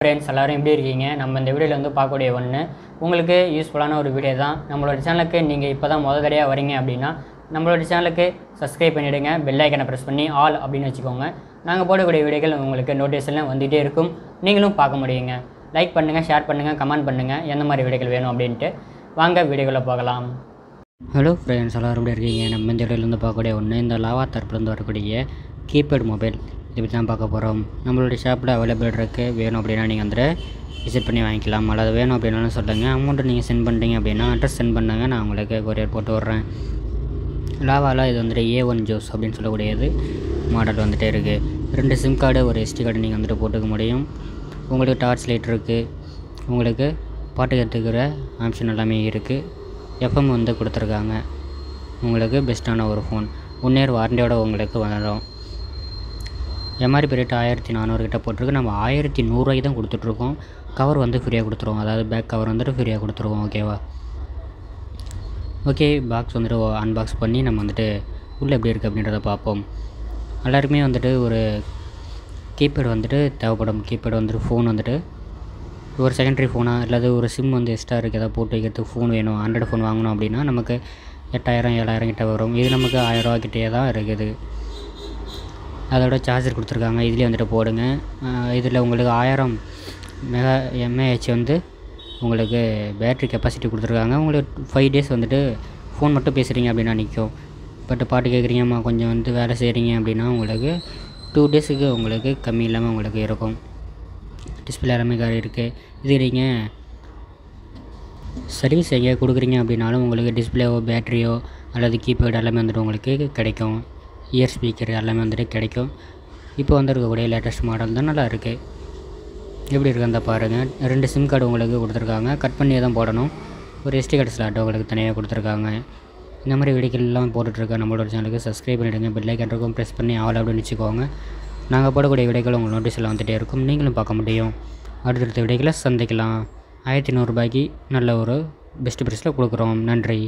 Friends எல்லாரும் எப்படி இருக்கீங்க? நம்ம இந்த வீடியோவில் வந்து பார்க்கக்கூடிய ஒன்று உங்களுக்கு யூஸ்ஃபுல்லான ஒரு வீடியோ தான். நம்மளோட சேனலுக்கு நீங்கள் இப்போ தான் முதல் தடவையாக வரீங்க அப்படின்னா நம்மளோட சேனலுக்கு சப்ஸ்கிரைப் பண்ணிவிடுங்க, பெல் ஐக்கனை ப்ரெஸ் பண்ணி ஆல் அப்படின்னு வச்சுக்கோங்க. நாங்கள் போடக்கூடிய வீடியோக்கள் உங்களுக்கு நோட்டிஃபிகேஷன்லாம் வந்துகிட்டே இருக்கும், நீங்களும் பார்க்க முடியுங்க. லைக் பண்ணுங்கள், ஷேர் பண்ணுங்கள், கமெண்ட் பண்ணுங்கள் எந்த மாதிரி வீடியோக்கள் வேணும் அப்படின்ட்டு. வாங்க வீடியோக்குள்ளே போகலாம். ஹலோ ஃப்ரெண்ட்ஸ் எல்லாரும் எப்படி இருக்கீங்க? நம்ம இந்த வீடியோவில் பார்க்கக்கூடிய ஒன்று இந்த லாவா தரப்புலேருந்து வரக்கூடிய கீபேட் மொபைல் இப்படி தான் பார்க்க போகிறோம். நம்மளுடைய ஷாப்பில் அவைலபிள் இருக்குது. வேணும் அப்படின்னா நீங்கள் வந்துட்டு விசிட் பண்ணி வாங்கிக்கலாம். அல்லது வேணும் அப்படின்னாலும் சொல்லுங்கள். அமௌண்ட்டு நீங்கள் சென்ட் பண்ணிட்டீங்க அப்படின்னா அட்ரஸ் சென்ட் பண்ணுங்க, நான் உங்களுக்கு கொரியர் போட்டு விட்றேன். லாவாவில் இது வந்துட்டு A1 ஜூஸ் அப்படின்னு சொல்லக்கூடியது மாடல் வந்துகிட்டே இருக்குது. 2 சிம் கார்டு ஒரு SD கார்டு நீங்கள் வந்துட்டு போட்டுக்க முடியும். உங்களுக்கு டார்ச் லைட் இருக்குது, உங்களுக்கு பாட்டு கேட்டுக்கிற ஆப்ஷன் எல்லாமே இருக்குது. FM வந்து கொடுத்துருக்காங்க. உங்களுக்கு பெஸ்ட்டான ஒரு ஃபோன். 1 இயர் வாரண்டியோட உங்களுக்கு வரும். MRP ரேட் 1400 கிட்ட போட்டிருக்கு. நம்ம 1100 தான் கொடுத்துட்ருக்கோம். கவர் வந்து ஃப்ரீயாக கொடுத்துருவோம், அதாவது பேக் கவர் வந்துட்டு ஃப்ரீயாக கொடுத்துருவோம். ஓகேவா? ஓகே, பாக்ஸ் வந்துட்டு அன்பாக்ஸ் பண்ணி நம்ம வந்துட்டு உள்ளே எப்படி இருக்குது அப்படின்றத பார்ப்போம். எல்லாருக்குமே வந்துட்டு ஒரு கீபேட் வந்துட்டு தேவைப்படும். கீபேட் வந்துட்டு ஃபோன் வந்துட்டு ஒரு செகண்டரி ஃபோனாக இல்லாத ஒரு சிம் வந்து எக்ஸ்ட்ரா இருக்குது, எதாவது போட்டு வைக்கிறதுக்கு ஃபோன் வேணும். ஆண்ட்ராய்டு ஃபோன் வாங்கணும் அப்படின்னா நமக்கு 8000 7000 கிட்ட வரும். இது நமக்கு 1000 ரூபா கிட்டே தான் இருக்குது. அதோட சார்ஜர் கொடுத்துருக்காங்க, இதுலேயே வந்துட்டு போடுங்க. இதில் உங்களுக்கு 1000 mAh வந்து உங்களுக்கு பேட்ரி கெப்பாசிட்டி கொடுத்துருக்காங்க. உங்களுக்கு 5 டேஸ் வந்துட்டு ஃபோன் மட்டும் பேசுகிறீங்க அப்படின்னா நிற்கும். பட் பாட்டு கேட்குறீங்கம்மா கொஞ்சம் வந்து வேலை செய்கிறீங்க அப்படின்னா உங்களுக்கு 2 டேஸுக்கு உங்களுக்கு கம்மி இல்லாமல் உங்களுக்கு இருக்கும். டிஸ்பிளே எல்லாமே இருக்குது. இது நீங்கள் சர்வீஸ் எங்கே கொடுக்குறீங்க அப்படின்னாலும் உங்களுக்கு டிஸ்பிளேவோ பேட்டரியோ அல்லது கீபேட் எல்லாமே வந்துட்டு உங்களுக்கு கிடைக்கும். இயர் ஸ்பீக்கர் எல்லாமே வந்துட்டு கிடைக்கும். இப்போ வந்துருக்கக்கூடிய லேட்டஸ்ட் மாடல் தான் நல்லா இருக்குது. எப்படி இருக்குன்னு பாருங்கள். 2 சிம் கார்டு உங்களுக்கு கொடுத்துருக்காங்க, கட் பண்ணி தான் போடணும். ஒரு SD கார்டு ஸ்லாட் உங்களுக்கு தனியாக கொடுத்துருக்காங்க. இந்த மாதிரி வீடியோக்கெல்லாம் போட்டுட்ருக்க நம்மளோட சேனலுக்கு சப்ஸ்கிரைப் பண்ணிவிடுங்க, பெல் ஐக்கன் இருக்கும் ப்ரெஸ் பண்ணி ஆல் அப்படின்னு வச்சுக்கோங்க. நாங்கள் போடக்கூடிய வீடியோக்கள் உங்கள் நோட்டீஸில் வந்துகிட்டே இருக்கும், நீங்களும் பார்க்க முடியும். அடுத்தடுத்த வீடியோக்களை சந்திக்கலாம். 1500 ரூபாய்க்கு நல்ல ஒரு பெஸ்ட் ப்ரைஸில் கொடுக்குறோம். நன்றி.